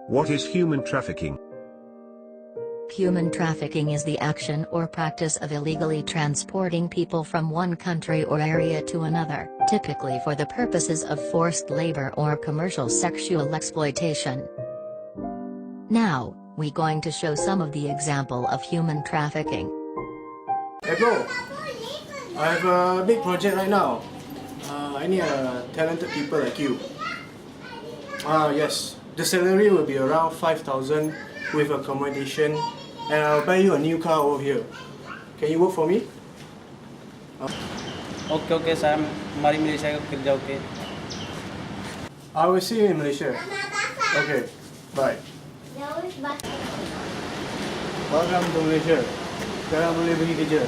What is human trafficking? Human trafficking is the action or practice of illegally transporting people from one country or area to another, typically for the purposes of forced labor or commercial sexual exploitation. Now, we're going to show some of the example of human trafficking. Hey bro, I have a big project right now. I need talented people like you. Yes, the salary will be around 5,000 with accommodation, and I'll buy you a new car over here. Can you work for me? Okay, saya mari Malaysia kerja okay. I will see you in Malaysia. Okay, bye. Welcome to Malaysia. Sekarang boleh pergi kerja.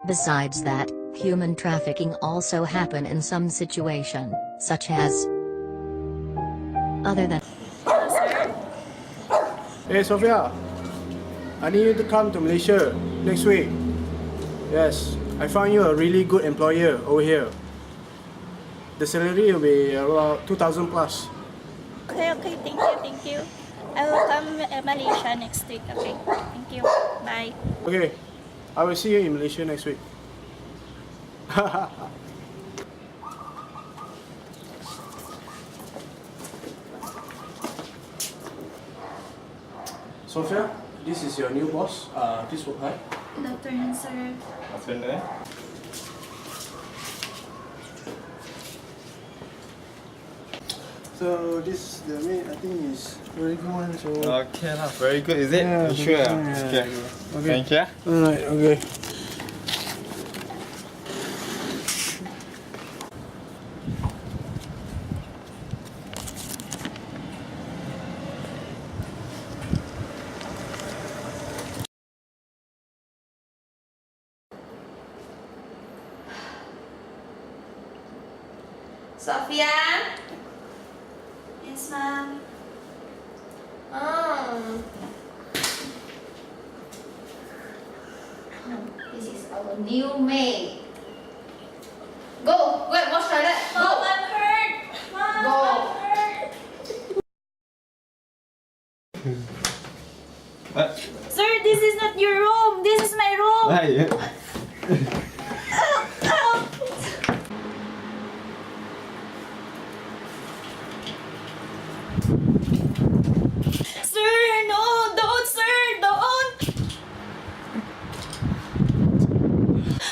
Besides that, human trafficking also happen in some situation, such as other than. Hey Sophia, I need you to come to Malaysia next week. Yes, I found you a really good employer over here. The salary will be about 2,000 plus. Okay, thank you. I will come Malaysia next week, okay? Thank you, bye. Okay, I will see you in Malaysia next week. Sophia, this is your new boss. Please work hard. Good afternoon, sir. Afternoon. So this the meat I think is very good one. So Okay lah, very good. Is it? Yeah, You sure? yeah. Okay. Okay. Thank you. Alright, okay. Sophia? Yes, ma'am. This is our new maid. Go and wash toilet. Mom, Go. I'm hurt. Mom, Go. I'm hurt. Sir, this is not your room. This is my room. Sir, no, don't, sir, don't.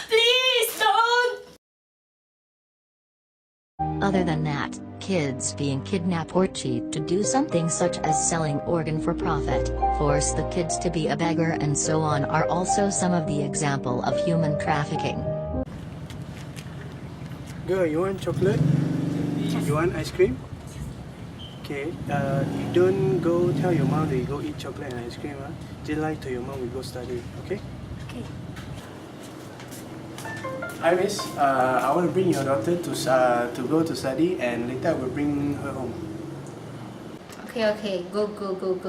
Please, don't. Other than that, kids being kidnapped or cheat to do something such as selling organ for profit, force the kids to be a beggar and so on are also some of the example of human trafficking. Girl, you want chocolate? You want ice cream? Okay, you don't go tell your mom that you go eat chocolate and ice cream, huh? Just lie to your mom we go study, okay? Okay. Hi miss, I want to bring your daughter to go to study and later I will bring her home. Okay. Go.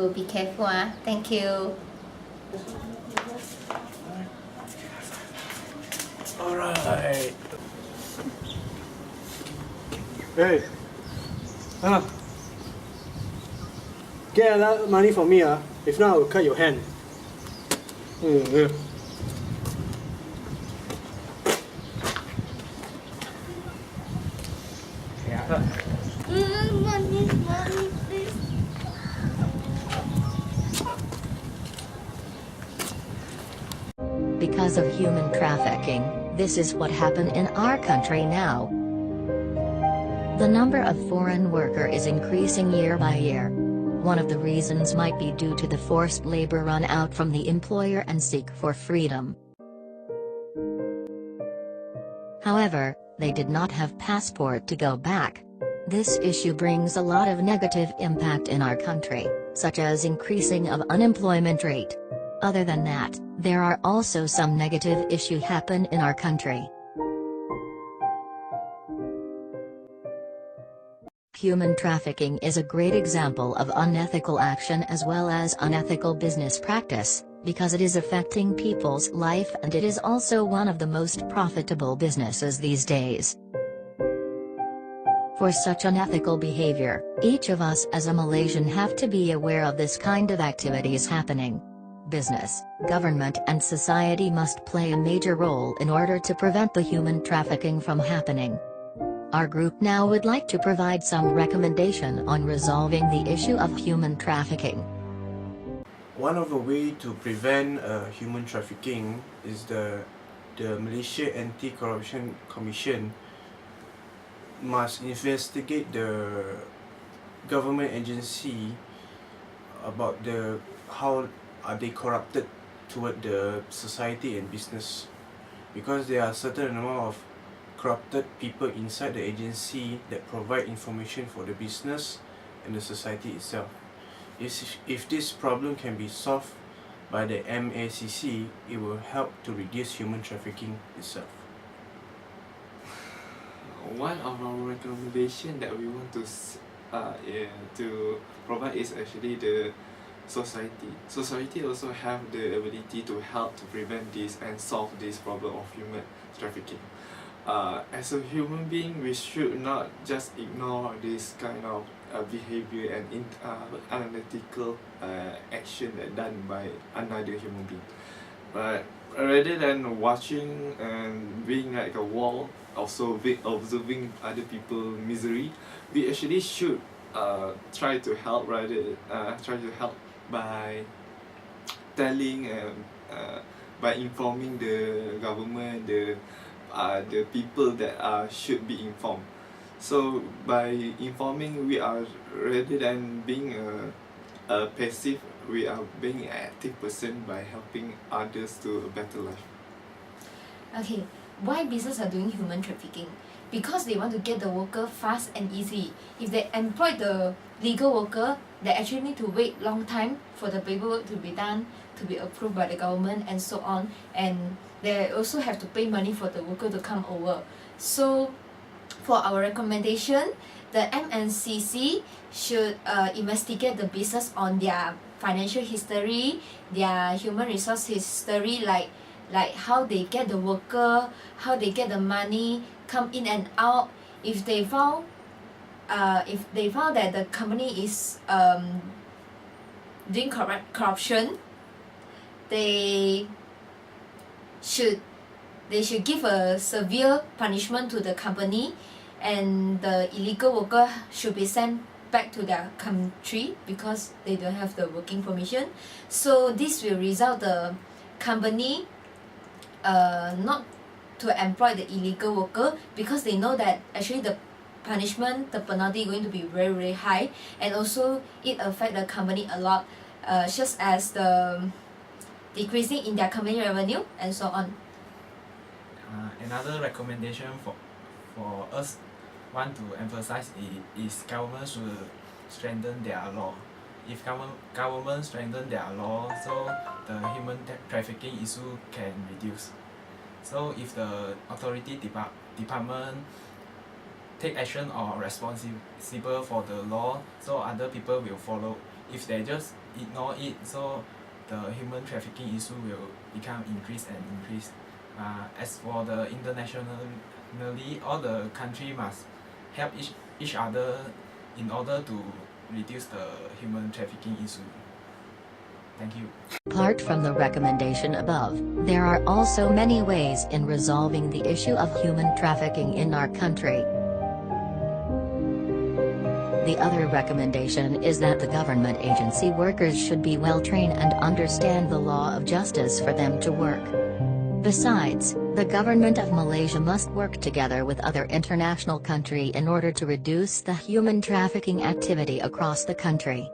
Be careful, Thank you. Alright. Hey. Get a lot of money for me, if not I will cut your hand. Mommy, please. Because of human trafficking, this is what happened in our country now. The number of foreign worker is increasing year by year. One of the reasons might be due to the forced labor run out from the employer and seek for freedom. However, they did not have passport to go back. This issue brings a lot of negative impact in our country, such as increasing of unemployment rate. Other than that, there are also some negative issues happen in our country. Human trafficking is a great example of unethical action as well as unethical business practice, because it is affecting people's life and it is also one of the most profitable businesses these days. For such unethical behavior, each of us as a Malaysian have to be aware of this kind of activities happening. Business, government and society must play a major role in order to prevent the human trafficking from happening. Our group now would like to provide some recommendation on resolving the issue of human trafficking. One of the ways to prevent human trafficking is the Malaysia Anti-Corruption Commission must investigate the government agency about how are they corrupted toward the society and business, because there are certain amount of corrupted people inside the agency that provide information for the business and the society itself. If this problem can be solved by the MACC, it will help to reduce human trafficking itself. One of our recommendation that we want to provide is actually the society. Society also have the ability to help to prevent this and solve this problem of human trafficking. As a human being, we should not just ignore this kind of behavior and unethical action that done by another human being. But rather than watching and being like a wall, also observing other people's misery, we actually should try to help by telling by informing the government, the people that should be informed. So by informing, we are, rather than being a passive, we are being an active person by helping others to a better life. Okay, why business are doing human trafficking? Because they want to get the worker fast and easy. If they employ the legal worker, they actually need to wait long time for the paperwork to be done, to be approved by the government and so on, and they also have to pay money for the worker to come over. So for our recommendation, the MNCC should investigate the business on their financial history, their human resource history, like how they get the worker, how they get the money come in and out. If they found that the company is doing corruption, they should give a severe punishment to the company, and the illegal worker should be sent back to their country because they don't have the working permission. So this will result the company not to employ the illegal worker, because they know that actually the punishment, the penalty going to be very, very high, and also it affect the company a lot, just as the decreasing in their company revenue and so on. Another recommendation for us want to emphasize is government should strengthen their law. If government strengthen their law, so the human trafficking issue can reduce. So if the authority department take action or responsible for the law, so other people will follow. If they just ignore it, so the human trafficking issue will become increase and increase. As for the internationally, all the country must help each other in order to reduce the human trafficking issue. Thank you. Apart from the recommendation above, there are also many ways in resolving the issue of human trafficking in our country. The other recommendation is that the government agency workers should be well trained and understand the law of justice for them to work. Besides, the government of Malaysia must work together with other international countries in order to reduce the human trafficking activity across the country.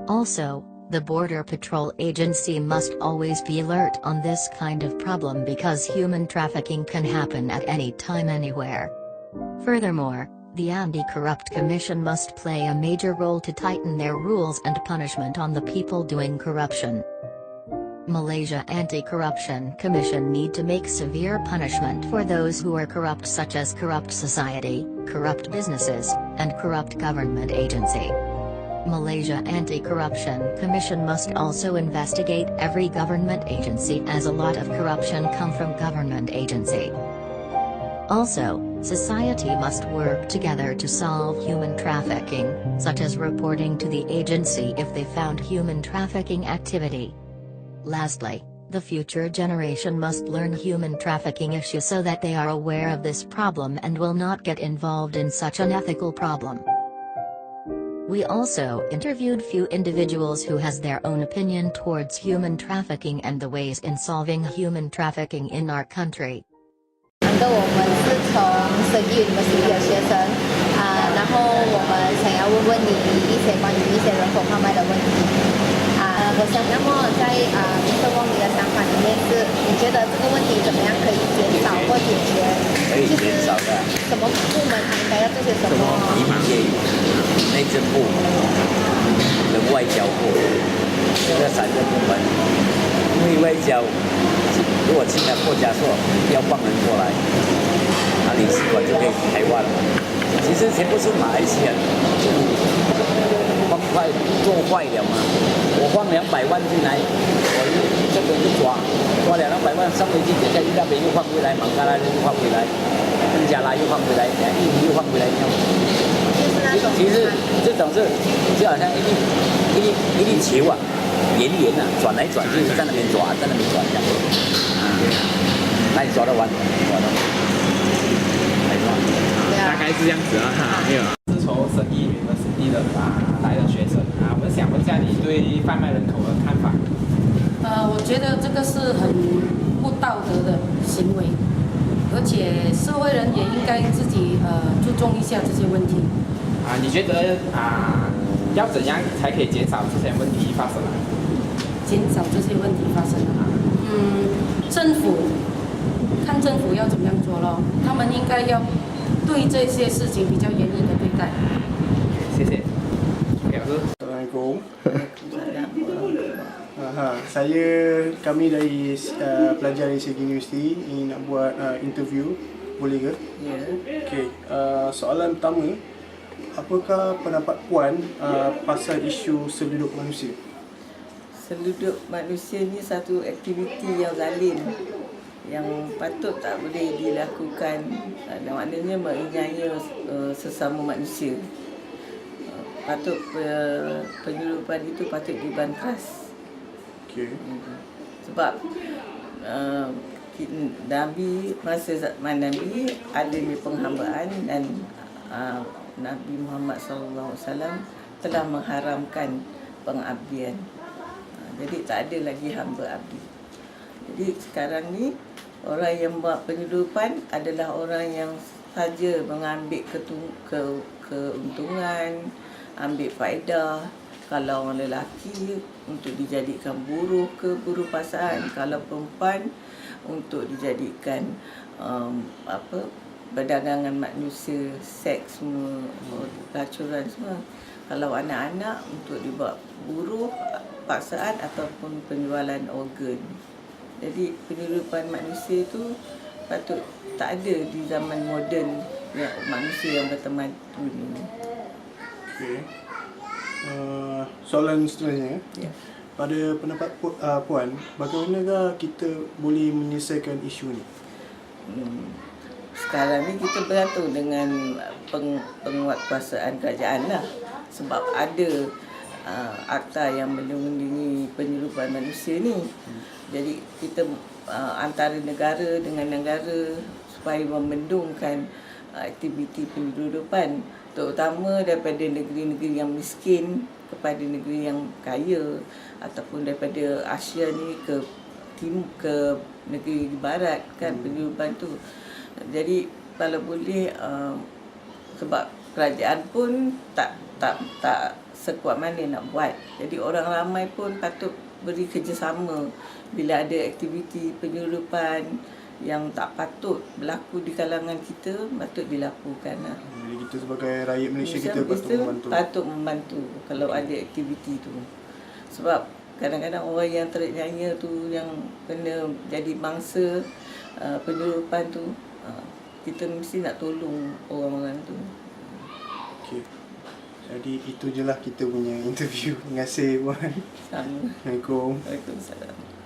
Also, the Border Patrol Agency must always be alert on this kind of problem, because human trafficking can happen at any time anywhere. Furthermore, the Anti-Corrupt Commission must play a major role to tighten their rules and punishment on the people doing corruption. Malaysia Anti-Corruption Commission need to make severe punishment for those who are corrupt, such as corrupt society, corrupt businesses, and corrupt government agency. Malaysia Anti-Corruption Commission must also investigate every government agency, as a lot of corruption come from government agency. Also, society must work together to solve human trafficking, such as reporting to the agency if they found human trafficking activity. Lastly, the future generation must learn human trafficking issues so that they are aware of this problem and will not get involved in such unethical problem. We also interviewed few individuals who has their own opinion towards human trafficking and the ways in solving human trafficking in our country. 我们是从设计 University 的学生然后我们想要问你一些关于一些人口贩卖的问题我想那么在Mr. Wong 你的想法里面是，你觉得这个问题怎么样可以减少或解决？可以减少的。什么部门应该要做些什么？移民业、内政部、人外交部这3个部门，因为外交如果进了国家说要放人过来，领事馆就可以开换了。其实全部是马来西亚放坏做坏了嘛。我放200万进来，我这边就抓200万上回去，等下那边又放回来，孟加拉又放回来，孟加拉又放回来，印尼又放回来，其实这种是就好像一粒球啊，圆啊，转来转去，在那边转，这样。那你抓得完？大概是这样子没有。是从省艺University的来的学生我们想问一下你对贩卖人口的看法。我觉得这个是很不道德的行为，而且社会人也应该自己注重一下这些问题。你觉得要怎样才可以减少这些问题发生减少这些问题发生政府看政府要怎么样做咯，他们应该要对这些事情比较严厉的对待。谢谢。Assalamualaikum. Kami dari pelajar SG University ini nak buat interview, boleh ke? Ya. Okey, soalan pertama, apakah pendapat puan pasal isu seluduk manusia? Seluduk manusia ni satu aktiviti yang zalim, yang patut tak boleh dilakukan, maknanya menganiaya sesama manusia. Patut penyeludupan itu patut dibantras. Okay. Sebab Nabi, masa zaman Nabi adanya penghambaan dan Nabi Muhammad SAW telah mengharamkan pengabdian. Jadi tak ada lagi hamba abdi. Jadi sekarang ni orang yang buat penyeludupan adalah orang yang saja mengambil keuntungan, ambil faedah. Kalau orang lelaki untuk dijadikan buruh ke buruh pasangan, kalau perempuan untuk dijadikan perdagangan manusia, seks semua, pelacuran semua. Kalau anak-anak untuk dibuat buruh paksaan ataupun penjualan organ. Jadi penyeludupan manusia itu patut tak ada di zaman moden yang manusia yang bertemadun ini. Okey. Soalan seterusnya. Ya. Pada pendapat puan, bagaimanakah kita boleh menyelesaikan isu ni? Sekarang ni kita bergantung dengan penguatkuasaan kerajaan lah. Sebab ada akta yang melindungi penyeludupan manusia ni. Jadi kita antara negara dengan negara supaya membendungkan aktiviti penyeludupan, terutama daripada negeri-negeri yang miskin kepada negeri yang kaya, ataupun daripada Asia ni ke negeri barat kan penyeludupan tu. Jadi kalau boleh sebab kerajaan pun tak sekuat mana nak buat. Jadi orang ramai pun patut beri kerjasama bila ada aktiviti penyeludupan yang tak patut berlaku di kalangan kita, patut dilakukan lah. Jadi kita sebagai rakyat Malaysia kita patut membantu. Patut membantu kalau ada aktiviti tu. Sebab kadang-kadang orang yang ternyanya tu yang kena jadi mangsa penyeludupan tu, kita mesti nak tolong orang-orang tu. Okay. Jadi itu je lah kita punya interview. Terima kasih Puan. Sama. Assalamualaikum. Waalaikumsalam.